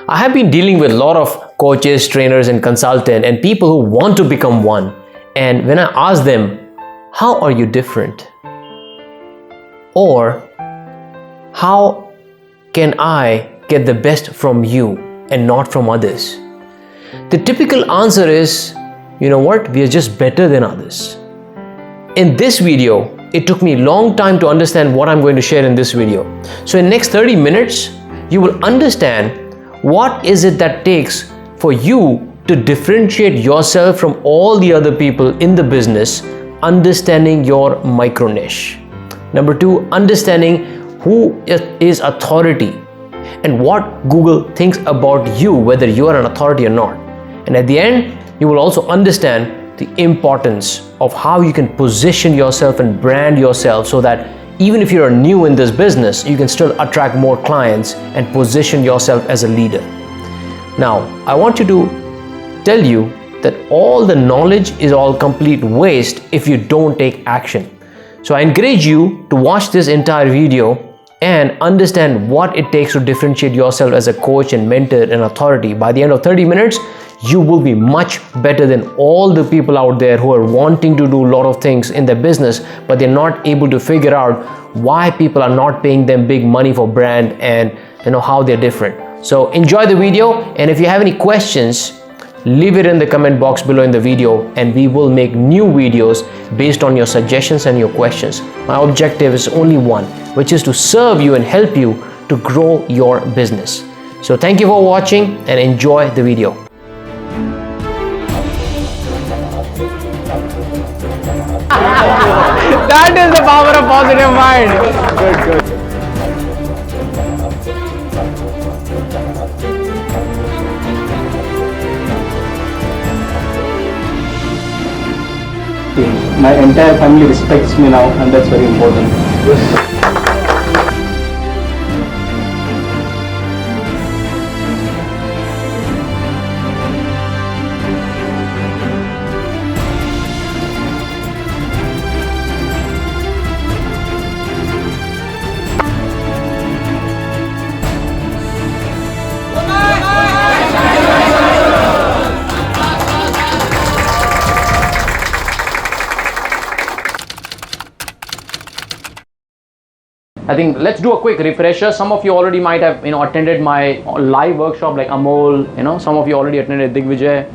I have been dealing with a lot of coaches, trainers, and consultants, and people who want to become one. And when I ask them, how are you different? Or how can I get the best from you and not from others? The typical answer is, you know what, we are just better than others. In this video, it took me a long time to understand what I'm going to share in this video. So in the next 30 minutes, you will understand what is it that takes for you to differentiate yourself from all the other people in the business, understanding your micro niche. Number two, understanding who is authority and what Google thinks about you, whether you are an authority or not. And at the end, you will also understand the importance of how you can position yourself and brand yourself so that even if you're new in this business, you can still attract more clients and position yourself as a leader. Now, I want you to tell you that all the knowledge is all complete waste if you don't take action. So I encourage you to watch this entire video and understand what it takes to differentiate yourself as a coach and mentor and authority. By the end of 30 minutes, you will be much better than all the people out there who are wanting to do a lot of things in their business, but they're not able to figure out why people are not paying them big money for brand and how they're different. So enjoy the video, and if you have any questions, leave it in the comment box below in the video, and we will make new videos based on your suggestions and your questions. My objective is only one, which is to serve you and help you to grow your business. So thank you for watching and enjoy the video. That is the power of positive mind. Good. My entire family respects me now, and that's very important. I think let's do a quick refresher. Some of you already might have attended my live workshop like Amol, some of you already attended Digvijay.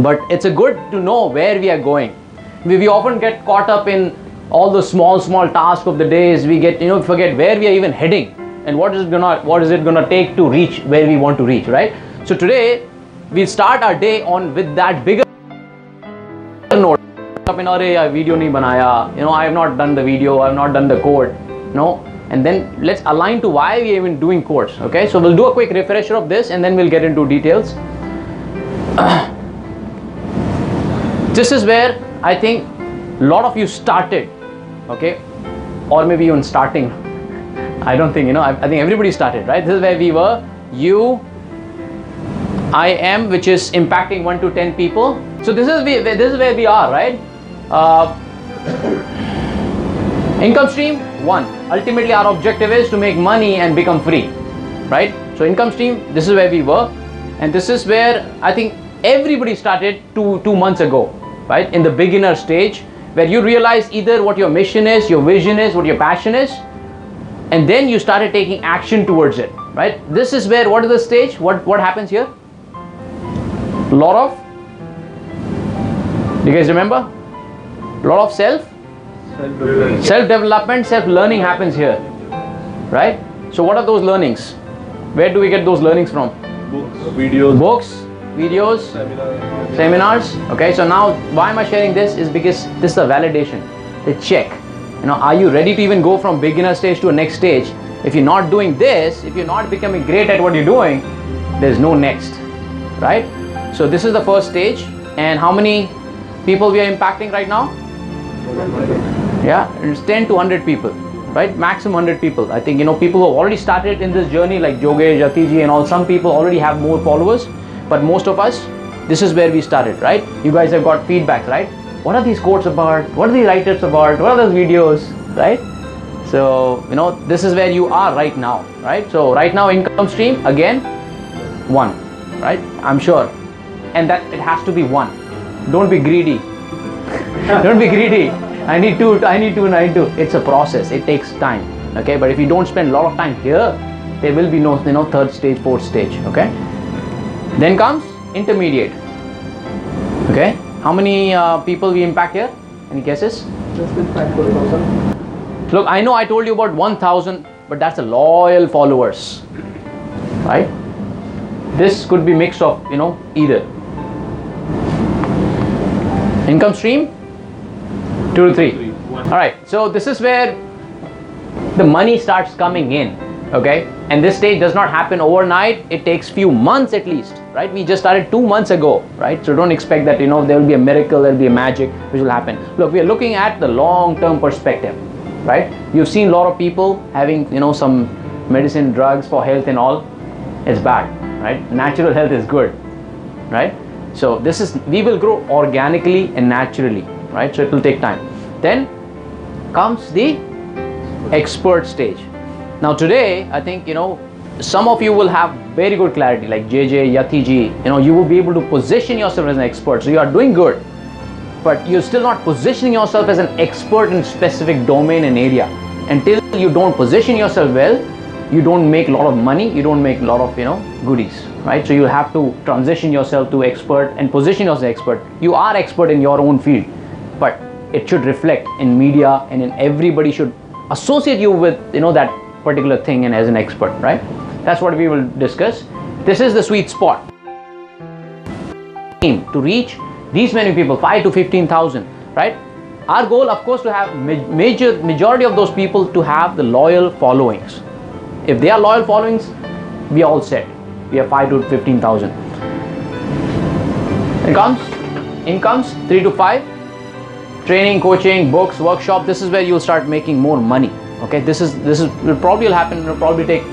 But it's a good to know where we are going. We often get caught up in all the small tasks of the days. We get forget where we are even heading and what is it gonna take to reach where we want to reach, right? So today we'll start our day with that bigger note. Video nahi banaya, I have not done the video, I have not done the code. And then let's align to why we are even doing course. Okay, so we'll do a quick refresher of this and then we'll get into details. This is where I think a lot of you started, okay, or maybe even starting. I don't think, I think everybody started, right? This is where we were. I am, which is impacting 1 to 10 people. So this is where we are, right? Income stream 1. Ultimately, our objective is to make money and become free, right? So income stream, this is where we were, and this is where I think everybody started two months ago, right? In the beginner stage, where you realize either what your mission is, your vision is, what your passion is, and then you started taking action towards it, right? This is where, what is the stage? What happens here? A lot of, do you guys remember? A lot of self-development, self-learning happens here, right? So what are those learnings? Where do we get those learnings from? Books, videos, seminars. Okay, so now why am I sharing this? Is because this is a validation, the check. Are you ready to even go from beginner stage to a next stage? If you're not doing this, if you're not becoming great at what you're doing, there's no next, right? So this is the first stage. And how many people we are impacting right now? Yeah, it's 10 to 100 people, right? Maximum 100 people. I think, people who have already started in this journey like Jogesh, Jatiji and all, some people already have more followers, but most of us, this is where we started, right? You guys have got feedback, right? What are these quotes about? What are the write-ups about? What are those videos, right? So, this is where you are right now, right? So right now, income stream, again, one, right? I'm sure. And that it has to be one. Don't be greedy. Don't be greedy. I need two. It's a process. It takes time. Okay, but if you don't spend a lot of time here, there will be no, third stage, fourth stage. Okay. Then comes intermediate. Okay. How many people we impact here? Any guesses? Look, I know I told you about 1,000, but that's a loyal followers, right? This could be mix of, either. Income stream? 2 to 3. Alright, so this is where the money starts coming in, okay? And this stage does not happen overnight. It takes few months at least, right? We just started 2 months ago, right? So don't expect that, there will be a miracle, there will be a magic which will happen. Look, we are looking at the long-term perspective, right? You've seen a lot of people having, some medicine, drugs for health and all. It's bad, right? Natural health is good, right? So we will grow organically and naturally, right? So it will take time. Then comes the expert stage. Now today, I think, some of you will have very good clarity, like JJ, Yati ji, you will be able to position yourself as an expert. So you are doing good, but you're still not positioning yourself as an expert in specific domain and area. Until you don't position yourself well, you don't make a lot of money, you don't make a lot of, goodies, right? So you have to transition yourself to expert and position yourself as expert. You are expert in your own field, but it should reflect in media, and in everybody should associate you with, that particular thing and as an expert, right? That's what we will discuss. This is the sweet spot. To reach these many people, 5 to 15,000, right? Our goal, of course, to have majority of those people to have the loyal followings. If they are loyal followings, we are all set. We have 5 to 15,000. Incomes 3 to 5. Training, coaching, books, workshop. This is where you'll start making more money. Okay, this will probably happen. It'll probably take,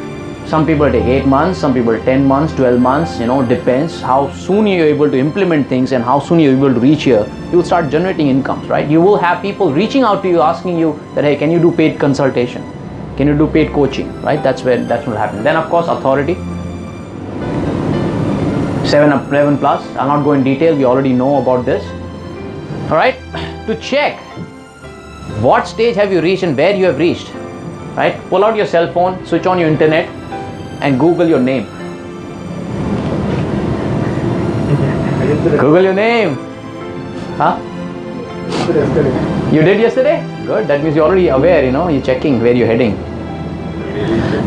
some people take 8 months, some people 10 months, 12 months. Depends how soon you're able to implement things and how soon you're able to reach here. You'll start generating incomes, right? You will have people reaching out to you, asking you that, hey, can you do paid consultation? Can you do paid coaching, right? That will happen. Then, of course, authority. 7-11 plus. I'll not go in detail. We already know about this. All right. To check what stage have you reached and where you have reached, right? Pull out your cell phone, switch on your internet, and Google your name. Google your name. Huh? You did yesterday? Good. That means you're already aware, you're checking where you're heading.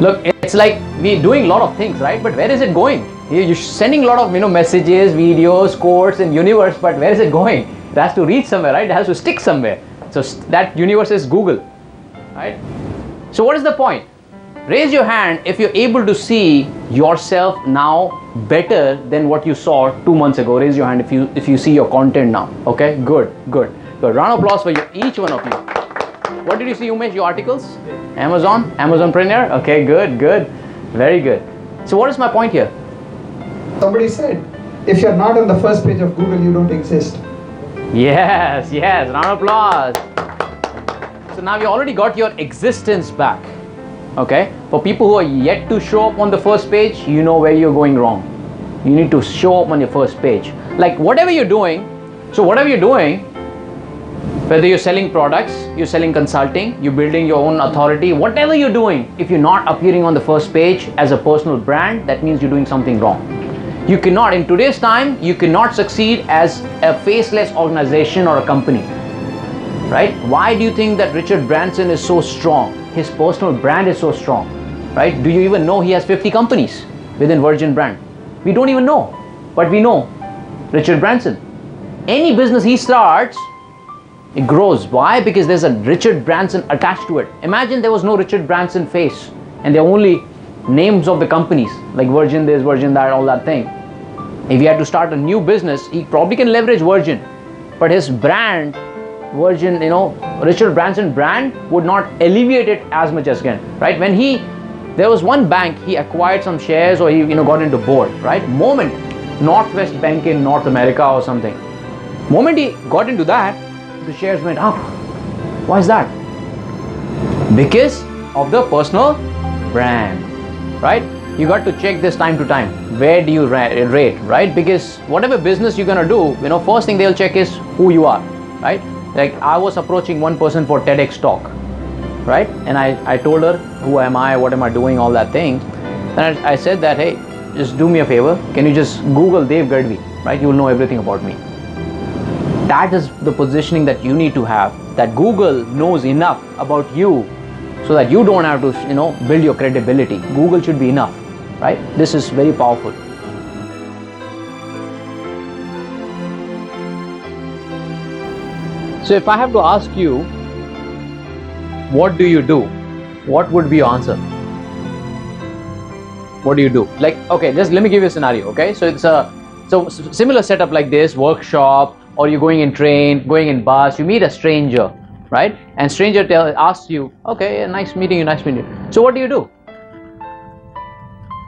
Look, it's like we're doing a lot of things, right? But where is it going? You're sending a lot of, messages, videos, codes in universe, but where is it going? It has to reach somewhere, right? It has to stick somewhere. So that universe is Google, right? So what is the point? Raise your hand if you're able to see yourself now better than what you saw 2 months ago. Raise your hand if you see your content now. Okay, good. Round of applause for each one of you. What did you see, Umesh? Your articles? Amazonpreneur? Okay, good. Very good. So what is my point here? Somebody said, if you're not on the first page of Google, you don't exist. Yes, round of applause. So now you already got your existence back. Okay, for people who are yet to show up on the first page, you know where you're going wrong. You need to show up on your first page. Like whatever you're doing, whether you're selling products, you're selling consulting, you're building your own authority, whatever you're doing, if you're not appearing on the first page as a personal brand, that means you're doing something wrong. You cannot, in today's time, you cannot succeed as a faceless organization or a company, right? Why do you think that Richard Branson is so strong? His personal brand is so strong, right? Do you even know he has 50 companies within Virgin brand? We don't even know, but we know Richard Branson. Any business he starts, it grows. Why? Because there's a Richard Branson attached to it. Imagine there was no Richard Branson face and they're only names of the companies like Virgin this, Virgin that, all that thing. If he had to start a new business, he probably can leverage Virgin, but his brand, Virgin, Richard Branson brand would not alleviate it as much as can, right? When there was one bank, he acquired some shares or he, got into board, right? Moment, Northwest Bank in North America or something. Moment he got into that, the shares went up. Why is that? Because of the personal brand, right? you got to check this time to time. Where do you rate, right? Because whatever business you're gonna do, first thing they'll check is who you are, right? Like I was approaching one person for TEDx talk, right? And I told her, who am I, what am I doing, all that thing. And I said that, hey, just do me a favor. Can you just Google Dev Gadhvi, right? You will know everything about me. That is the positioning that you need to have, that Google knows enough about you so that you don't have to, build your credibility. Google should be enough, right? This is very powerful. So if I have to ask you, what do you do? What would be your answer? What do you do? Like, okay, just let me give you a scenario, okay? So it's a similar setup like this, workshop, or you're going in train, going in bus, you meet a stranger, right? And stranger asks you, okay, nice meeting you. So what do you do?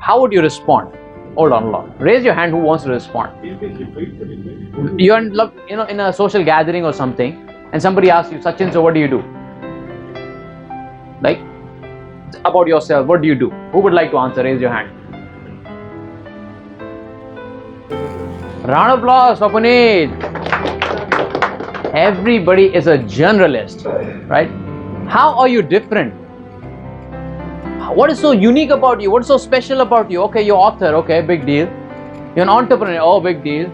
How would you respond? Hold on. Raise your hand who wants to respond. You're in a social gathering or something, and somebody asks you, Sachin, so what do you do? Like, about yourself, what do you do? Who would like to answer? Raise your hand. Round of applause for Puneet. Everybody is a generalist, right? How are you different? What is so unique about you? What's so special about you? Okay, you're author, okay, big deal. You're an entrepreneur, oh, big deal.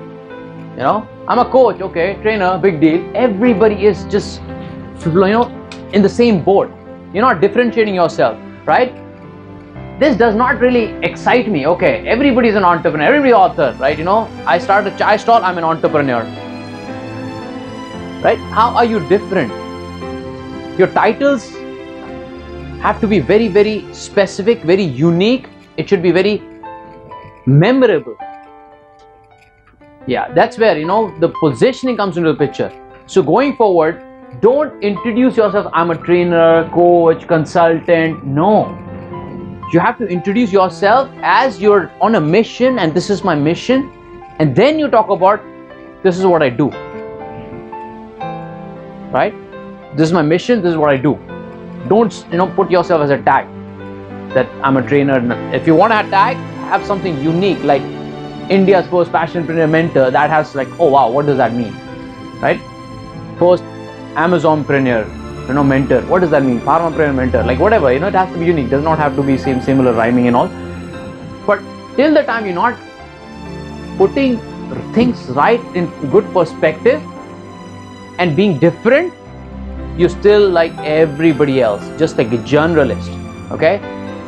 I'm a coach, okay, trainer, big deal. Everybody is just, in the same boat. You're not differentiating yourself, right? This does not really excite me. Okay, everybody's an entrepreneur, everybody's author, right? I started a chai stall, I'm an entrepreneur. Right? How are you different? Your titles have to be very, very specific, very unique. It should be very memorable. Yeah, that's where, the positioning comes into the picture. So going forward, don't introduce yourself, I'm a trainer, coach, consultant. No. You have to introduce yourself as you're on a mission, and this is my mission. And then you talk about, this is what I do. Right? This is my mission, this is what I do. Don't, put yourself as a tag that I'm a trainer. If you want a tag, have something unique, like India's first Passionpreneur mentor, that has like, oh wow, what does that mean? Right? First Amazonpreneur, mentor. What does that mean? Pharmapreneur mentor, like whatever, it has to be unique. Does not have to be similar rhyming and all. But till the time you're not putting things right in good perspective and being different, you're still like everybody else, just like a generalist, okay?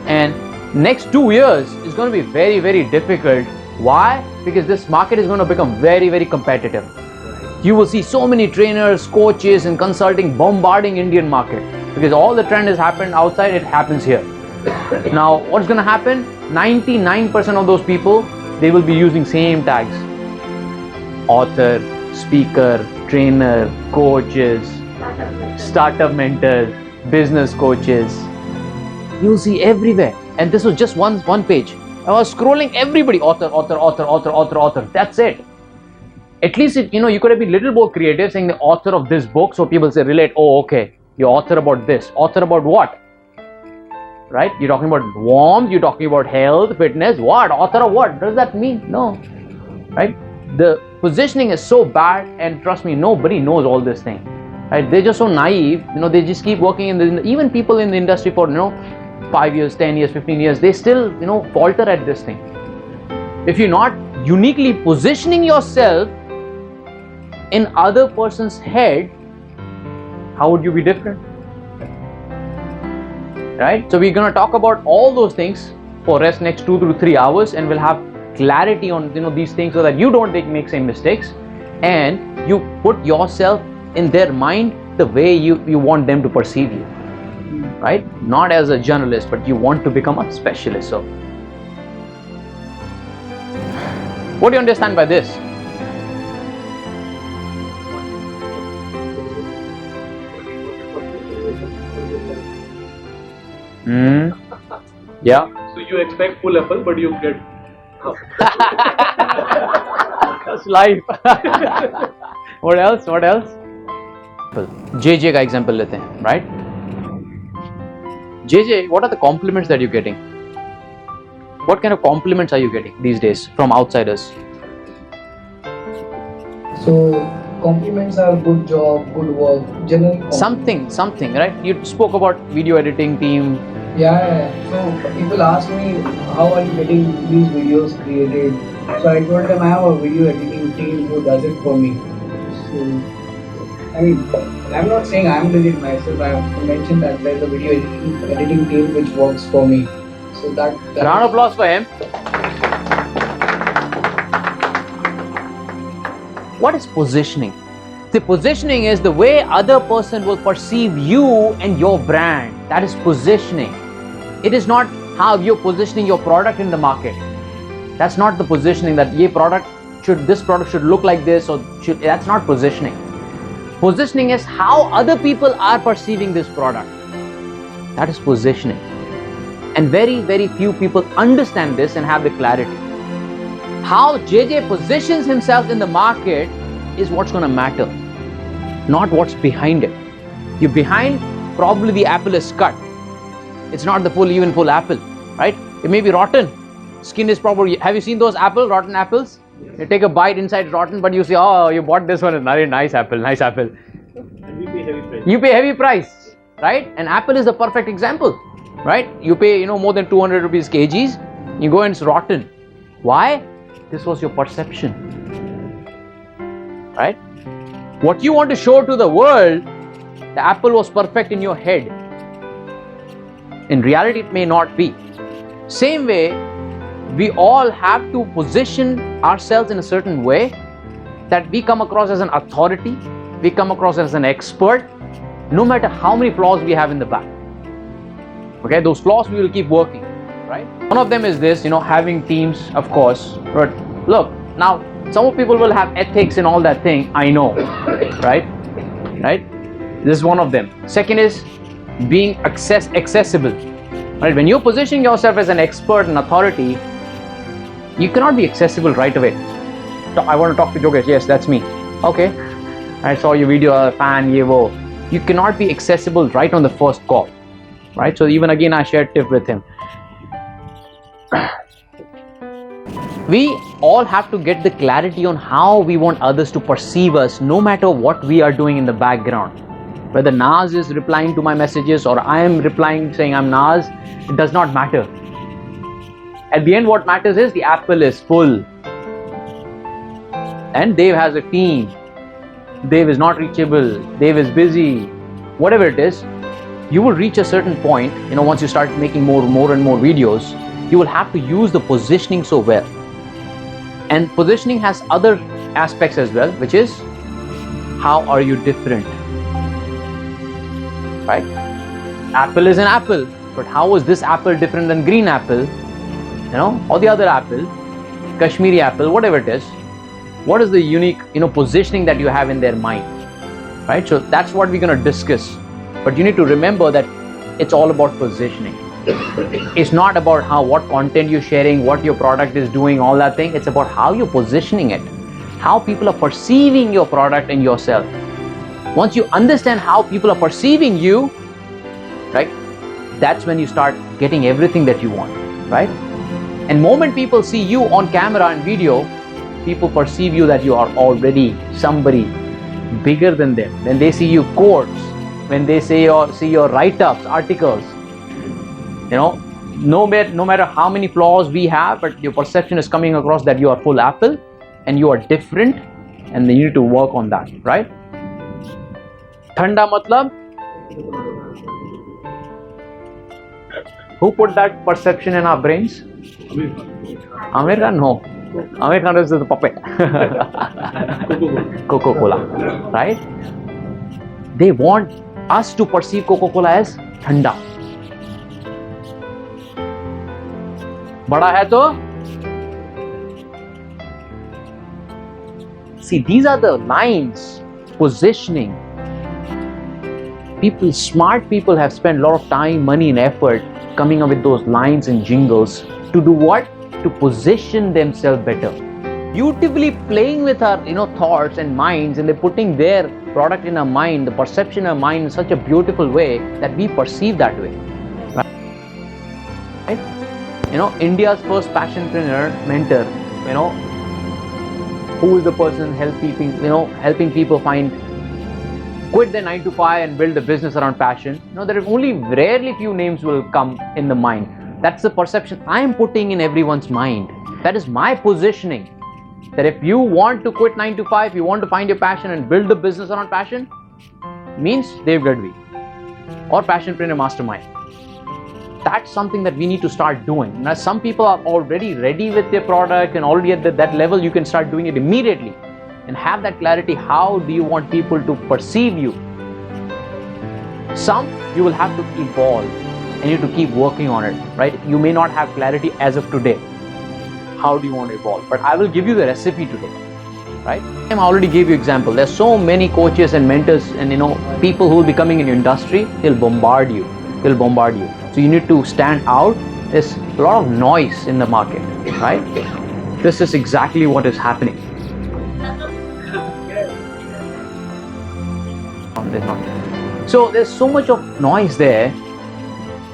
And next 2 years is going to be very, very difficult. Why? Because this market is going to become very, very competitive. You will see so many trainers, coaches, and consulting bombarding Indian market, because all the trend has happened outside, it happens here. Now, what's going to happen? 99% of those people, they will be using same tags. Author, speaker, trainer, coaches, startup mentors, business coaches. You'll see everywhere. And this was just one page. I was scrolling, everybody, author. That's it. At least, you could have been a little more creative, saying the author of this book, so people say, relate, oh, okay, you're author about this. Author about what? Right? You're talking about warmth, you're talking about health, fitness, what? Author of what? Does that mean? No. Right? The positioning is so bad, and trust me, nobody knows all this thing. Right? They're just so naive, they just keep working even people in the industry for, 5 years, 10 years, 15 years, they still, falter at this thing. If you're not uniquely positioning yourself in other person's head, how would you be different? Right? So we're going to talk about all those things for rest next 2 to 3 hours, and we'll have clarity on these things so that you don't make same mistakes, and you put yourself in their mind the way you want them to perceive you. Right? Not as a journalist, but you want to become a specialist. So what do you understand by this? Yeah. So you expect full apple, but you get half. That's life. What else? JJ का example लेते हैं, right? JJ, what are the compliments that you're getting? What kind of compliments are you getting these days from outsiders? So compliments are good job, good work, general compliments. Something, right? You spoke about video editing team. Yeah. So people ask me, how are you getting these videos created? So I told them I have a video editing team who does it for me. So I mean, I'm not saying I'm doing it myself. I have mentioned that there's a video editing team which works for me. So that Round of applause for him. What is positioning? The positioning is the way other person will perceive you and your brand. That is positioning. It is not how you're positioning your product in the market. That's not the positioning that this product should look like this or that's not positioning. Positioning is how other people are perceiving this product. That is positioning. And very, very few people understand this and have the clarity. How JJ positions himself in the market is what's going to matter, not what's behind it. You're behind, probably the apple is cut. It's not the full apple, right? It may be rotten. Skin is probably, have you seen those rotten apples? You take a bite, inside rotten, but you say, oh, you bought this one, it's very nice apple. And we pay heavy price. You pay heavy price, right? An apple is the perfect example, right? You pay, more than 200 rupees kgs, you go and it's rotten. Why? This was your perception, right? What you want to show to the world, the apple was perfect in your head. In reality, it may not be. Same way, we all have to position ourselves in a certain way that we come across as an authority, we come across as an expert, no matter how many flaws we have in the back. Okay, those flaws we will keep working, right? One of them is this, having teams, of course. But look, now some people will have ethics and all that thing, I know, right? This is one of them. Second is being accessible, right? When you're positioning yourself as an expert and authority, you cannot be accessible right away. I want to talk to Jogesh. Yes, that's me. Okay, I saw your video, fan, yevo. You cannot be accessible right on the first call, right? So even again, I shared tip with him. We all have to get the clarity on how we want others to perceive us, no matter what we are doing in the background. Whether Naz is replying to my messages or I am replying saying I'm Naz, it does not matter. At the end, what matters is the apple is full. And Dave has a team. Dave is not reachable. Dave is busy. Whatever it is, you will reach a certain point, once you start making more and more videos, you will have to use the positioning so well. And positioning has other aspects as well, which is how are you different, right? Apple is an apple, but how is this apple different than green apple, or the other apple, Kashmiri apple, whatever it is? What is the unique, positioning that you have in their mind, right? So that's what we're going to discuss. But you need to remember that it's all about positioning. It's not about what content you're sharing, what your product is doing, all that thing. It's about how you're positioning it, how people are perceiving your product and yourself. Once you understand how people are perceiving you, right, that's when you start getting everything that you want, right? And moment people see you on camera and video, people perceive you that you are already somebody bigger than them. When they see you quotes, when they see your write-ups, articles, no matter how many flaws we have, but your perception is coming across that you are full apple and you are different, and you need to work on that, right? Thanda matlab? Who put that perception in our brains? Amir Khan? No. Amir Khan is the puppet. Coca-Cola, right? They want us to perceive Coca-Cola as thanda. Bada hai to? See, these are the lines, positioning. Smart people have spent a lot of time, money and effort coming up with those lines and jingles to do what? To position themselves better. Beautifully playing with our thoughts and minds, and they're putting their product in our mind, the perception in our mind in such a beautiful way that we perceive that way. Right? India's first passionpreneur mentor, who is the person helping people quit their 9 to 5 and build a business around passion. There are only rarely few names will come in the mind. That's the perception I am putting in everyone's mind. That is my positioning. That if you want to quit 9 to 5, you want to find your passion and build the business around passion, means Dave Gadhvi or Passionpreneur Mastermind. That's something that we need to start doing. Now, some people are already ready with their product and already at that level, you can start doing it immediately and have that clarity. How do you want people to perceive you? Some you will have to evolve and you have to keep working on it, right? You may not have clarity as of today. How do you want to evolve? But I will give you the recipe today, right? I already gave you example. There's so many coaches and mentors and people who will be coming in your industry. They'll bombard you. So you need to stand out. There's a lot of noise in the market, right? This is exactly what is happening. So there's so much of noise there.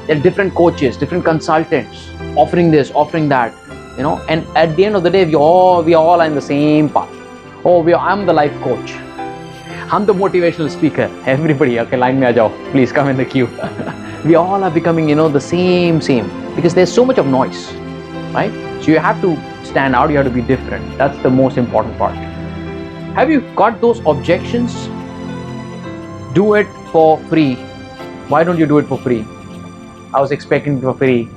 There are different coaches, different consultants offering this, offering that, and at the end of the day, we all are in the same path. I'm the life coach. I'm the motivational speaker. Everybody, okay, line mein aa jao. Please come in the queue. We all are becoming, the same, because there's so much of noise, right? So you have to stand out, you have to be different. That's the most important part. Have you got those objections? Do it for free. Why don't you do it for free? I was expecting it for free.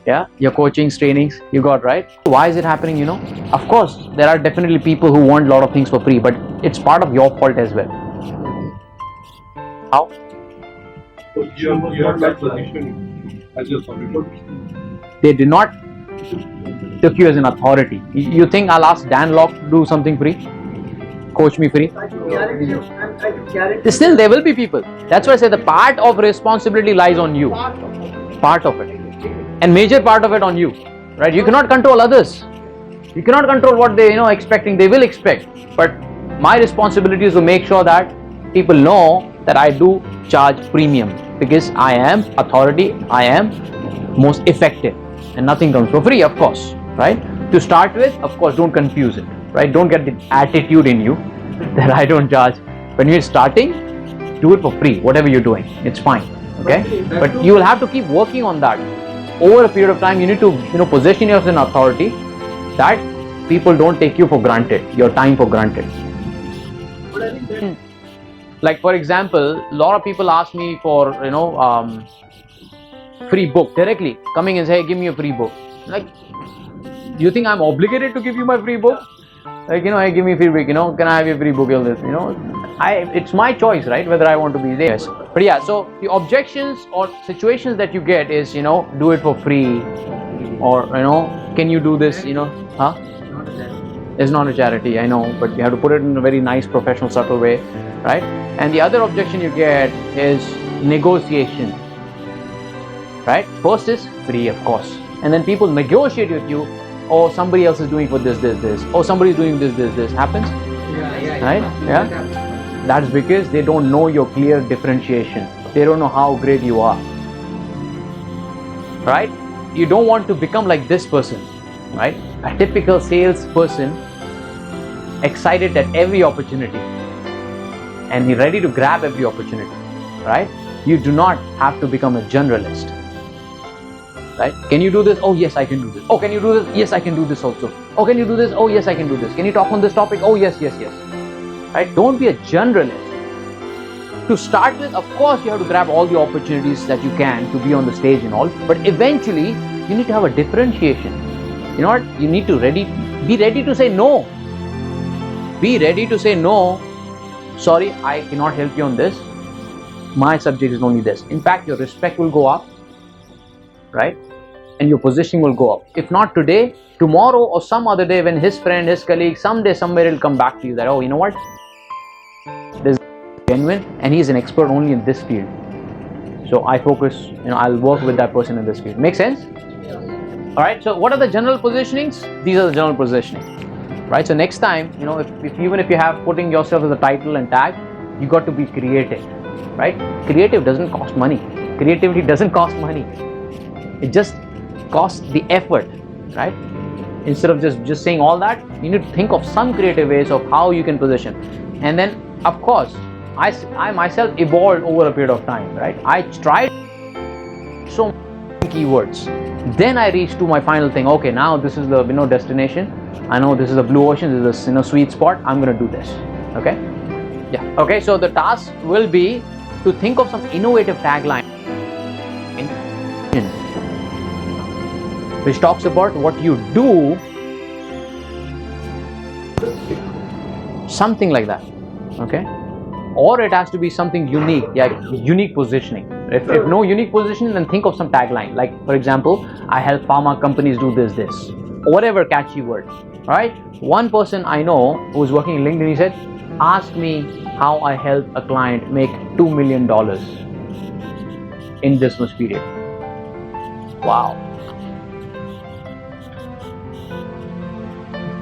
Yeah, your coachings, trainings, you got, right? Why is it happening? Of course, there are definitely people who want a lot of things for free, but it's part of your fault as well. How? You have that position as your authority. They did not took you as an authority. You think I'll ask Dan Locke to do something free? Coach me free? Still, there will be people. That's why I say the part of responsibility lies on you. Part of it. And major part of it on you. Right? You cannot control others. You cannot control what they expecting. They will expect. But my responsibility is to make sure that people know that I do charge premium. Because I am authority, I am most effective. And nothing comes for free, of course. Right? To start with, of course, don't confuse it. Right? Don't get the attitude in you that I don't charge. When you're starting, do it for free, whatever you're doing. It's fine. Okay? But you will have to keep working on that. Over a period of time, you need to position yourself in authority that people don't take you for granted, your time for granted. Like for example, a lot of people ask me for free book directly, coming and say, hey, give me a free book. Like, do you think I'm obligated to give you my free book? Like, hey, give me a free book, can I have your free book? It's my choice, right, whether I want to be there. But yeah, so the objections or situations that you get is, do it for free, or, can you do this, huh? It's not a charity, I know, but you have to put it in a very nice, professional, subtle way, right? And the other objection you get is negotiation, right? First is free, of course, and then people negotiate with you. Oh, somebody else is doing for this. Oh, somebody is doing this. Happens, right? Yeah. That's because they don't know your clear differentiation. They don't know how great you are, right? You don't want to become like this person, right? A typical salesperson, excited at every opportunity, and he's ready to grab every opportunity, right? You do not have to become a generalist. Right? Can you do this? Oh yes, I can do this. Oh, can you do this? Yes, I can do this also. Oh, can you do this? Oh yes, I can do this. Can you talk on this topic? Oh yes. Right? Don't be a generalist. To start with, of course, you have to grab all the opportunities that you can to be on the stage and all. But eventually, you need to have a differentiation. You know what? You need to be ready to say no. Be ready to say no. Sorry, I cannot help you on this. My subject is only this. In fact, your respect will go up. Right? And your positioning will go up. If not today, tomorrow or some other day when his friend, his colleague, someday, somewhere will come back to you that, oh, you know what? This is genuine and he's an expert only in this field. So I focus, I'll work with that person in this field. Make sense? Alright, so what are the general positionings? These are the general positioning. Right? So next time, even if you have putting yourself as a title and tag, you got to be creative. Right? Creative doesn't cost money. Creativity doesn't cost money. It just costs the effort, right? Instead of just saying all that, you need to think of some creative ways of how you can position. And then, of course, I myself evolved over a period of time, right? I tried so many keywords. Then I reached to my final thing. Okay, now this is the destination. I know this is the blue ocean. This is the sweet spot. I'm gonna do this. Okay, yeah. Okay, so the task will be to think of some innovative tagline which talks about what you do, something like that. Okay, or it has to be something unique, unique positioning. If no unique position, then think of some tagline, like for example, I help pharma companies do this, whatever catchy word. Right? One person I know who was working in LinkedIn, he said, ask me how I help a client make $2 million in this much period. Wow.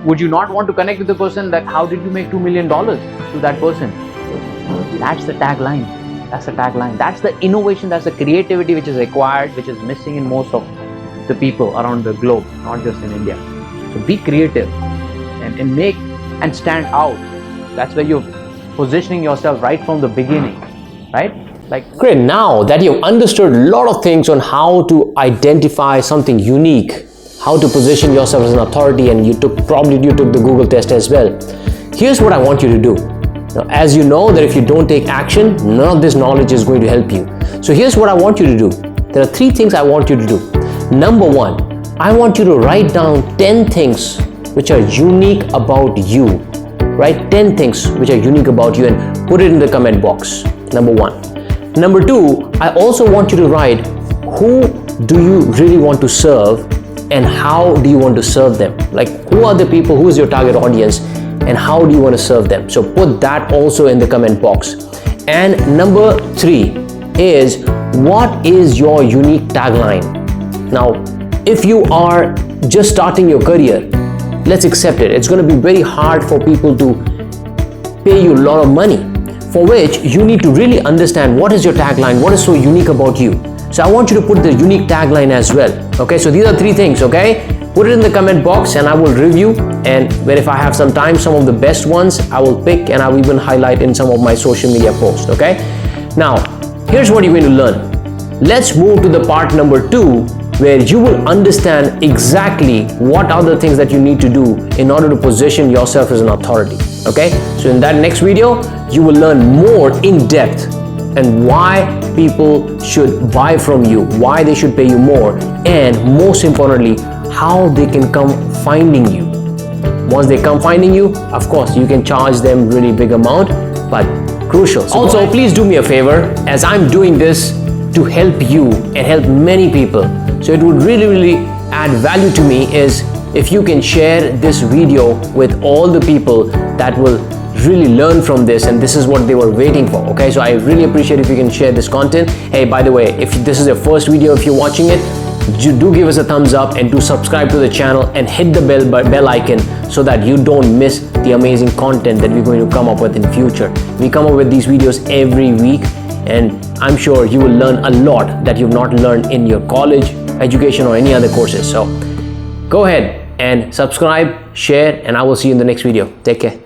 Would you not want to connect with the person that how did you make $2 million to that person? That's the tagline. That's the tagline. That's the innovation. That's the creativity which is required, which is missing in most of the people around the globe, not just in India. So be creative and make and stand out. That's where you're positioning yourself right from the beginning, right? Like, great. Now that you've understood a lot of things on how to identify something unique, how to position yourself as an authority, and you took the Google test as well. Here's what I want you to do. Now, as you know that if you don't take action, none of this knowledge is going to help you. So here's what I want you to do. There are 3 things I want you to do. Number 1, I want you to write down 10 things which are unique about you. Write 10 things which are unique about you and put it in the comment box. Number 1. Number 2, I also want you to write who do you really want to serve and how do you want to serve them. Like, who are the people, who is your target audience, and how do you want to serve them. So put that also in the comment box. And number 3 is, what is your unique tagline? Now, if you are just starting your career, let's accept it. It's going to be very hard for people to pay you a lot of money, for which you need to really understand what is your tagline, what is so unique about you. So I want you to put the unique tagline as well. Okay, so these are 3 things, okay? Put it in the comment box and I will review, and if I have some time, some of the best ones I will pick and I will even highlight in some of my social media posts, okay? Now, here's what you're going to learn. Let's move to the part number 2, where you will understand exactly what are the things that you need to do in order to position yourself as an authority, okay? So in that next video, you will learn more in depth and why people should buy from you, why they should pay you more, and most importantly, how they can come finding you. Once they come finding you, of course, you can charge them really big amount, but crucial. So also, please do me a favor, as I'm doing this to help you and help many people. So it would really add value to me is if you can share this video with all the people that will really learn from this, and this is what they were waiting for. Okay, so I really appreciate if you can share this content. Hey, by the way, if this is your first video, if you're watching it, do give us a thumbs up and do subscribe to the channel and hit the bell icon so that you don't miss the amazing content that we're going to come up with in future. We come up with these videos every week, and I'm sure you will learn a lot that you've not learned in your college education or any other courses. So go ahead and subscribe, share, and I will see you in the next video. Take care.